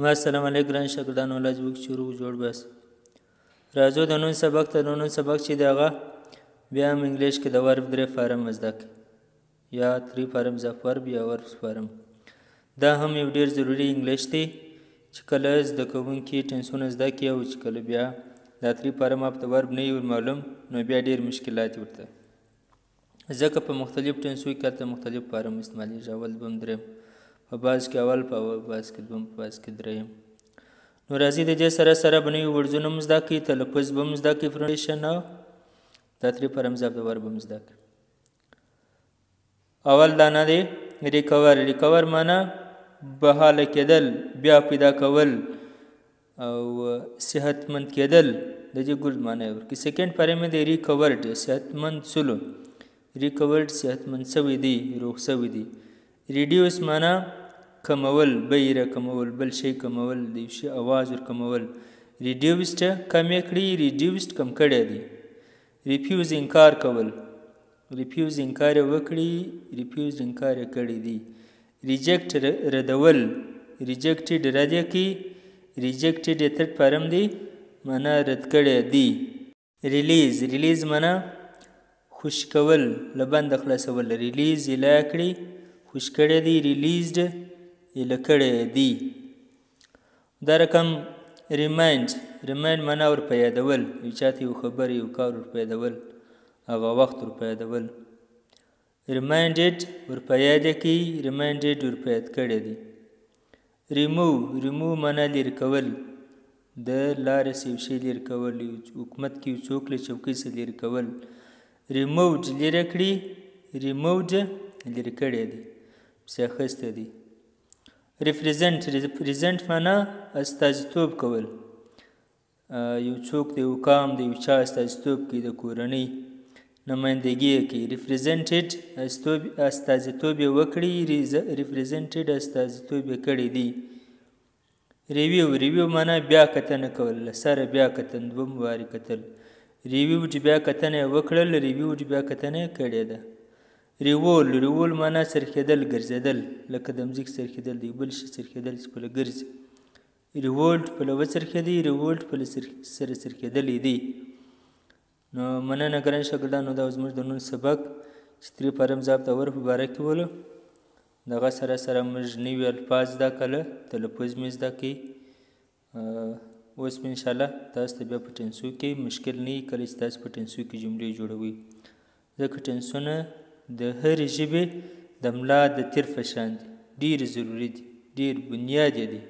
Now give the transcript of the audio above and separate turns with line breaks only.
ما السلام علیکم ګران شاګردانو الله دې وکړي چې روغ جوړ باسي. راځو د نن سبق ته. د نن سبق چې دی هغه بیا هم انګلیش کې د ورب 3 فارم زده کړئ، یا 3 فارمز اف ورب یا وربس فارم. دا هم یو ډېر ضروري انګلیش دی چې کله زده کوونکي ټنسونه زده کړي او چې کله بیا دا 3 فارم اف د ورب نه وي معلوم، نو بیا ډېر مشکلات ورته، ځکه په مختلف ټنسو کې هلته مختلف فارم استعمالیږي. اول دوم دریم، په بعض کې اول، په بعض کې دوم، په بعض کې دریم. نو راځي د دې سره سره به نوي ورډزونه هم زده کړئ، تلفظ به هم زده کړئ، پروننسیشن او دا 3 فارمز اف د ورب هم زده کړئ. اول دانه دی ریکور. ریکور معنا بحاله کېدل، بیا پیدا کول او صحتمند کېدل، د دې ګل معنا یې ورکړي. سیکنډ فارم دی ریکورډ، صحتمند سلو، ریکورډ صحتمند سوی دی، روغ سوی دی. ریډیوس معنا کمول، بیره کمول، بل شی کمول، د یو شي اواز ور کمول. ریډیوسډ کم یې کړي، ریډیوسډ کم کړی دی. ریفیوز انکار کول، ریفیوز انکار یې وکړي، ریفیوز انکار یې کړی دی. ریجیکټ ردول، ریجیکټډ رد یې کړي، ریجیکټډ یې تھرډ فارم دی معنا رد کړی دی. ریلیز، ریلیز معنا خوش کول، له بنده خلاصول. ریلیز یې لا کړي، خوش کړی دی. ریلیزډ یې له کړی دی. دا رقم ریمایند، ریمایند معنا ور په یادول، یو چاته یو خبر یو کار ور په یادول، هغه وخت ور په یادول. ریمایندډ ور په یاد کړي، ریمایندډ ور په یاد کړی دی. ریموو، ریموو معنا لرې کول، د لارې څخه یو شی لرې کول، حکومت کې یو څوک له چوکۍ څخه لرې کول. ریمووډ لرې کړي، ریمووډ لرې کړی دی، پسې اخیستی دی. ریپرزنټ، ریپرزنټ معنا استازیتوب کول، یو څوک د یو قام د یو چا استازیتوب کوي، د کورنۍ نمایندګي یې کوي. ریپرزنټډ استازیتوب یې وکړي، ریپرزنټډ استازیتوب یې کړی دی. ریویو، ریویو معنا بیا کتنه کول، له سره بیا کتن، دوم وارې کتل. ریویوډ بیا کتنه یې وکړل، ریویوډ بیا کتنه یې کړې ده. ریوول، ریوول معنا څرخېدل، ګرځېدل، لکه د مځکې څرخېدل، د یو بل شي څرخېدل چې پله ګرځي. ریوولډ پله وڅرخېدی، ریوولډ پله سره څرخېدلی دی. نو مننه ګران شاګردانو، دا زموږ د نن سبق چې 3 فارمز اف د ورب په باره کې ولو. دغه سره سره موږ نوي الفاظ زده کړل، تلفظ مې زده کړئ. اوس مې انشاءالله تاسو ته بیا په ټنسو کې مشکل نه وي کله چې تاسو په ټنسو کې جملې جوړوئ، ځکه ټنسونه د هرې ژبې د ملا د تیر په شان دي، ډېر ضروري دي، ډېر بنیاد یې دی.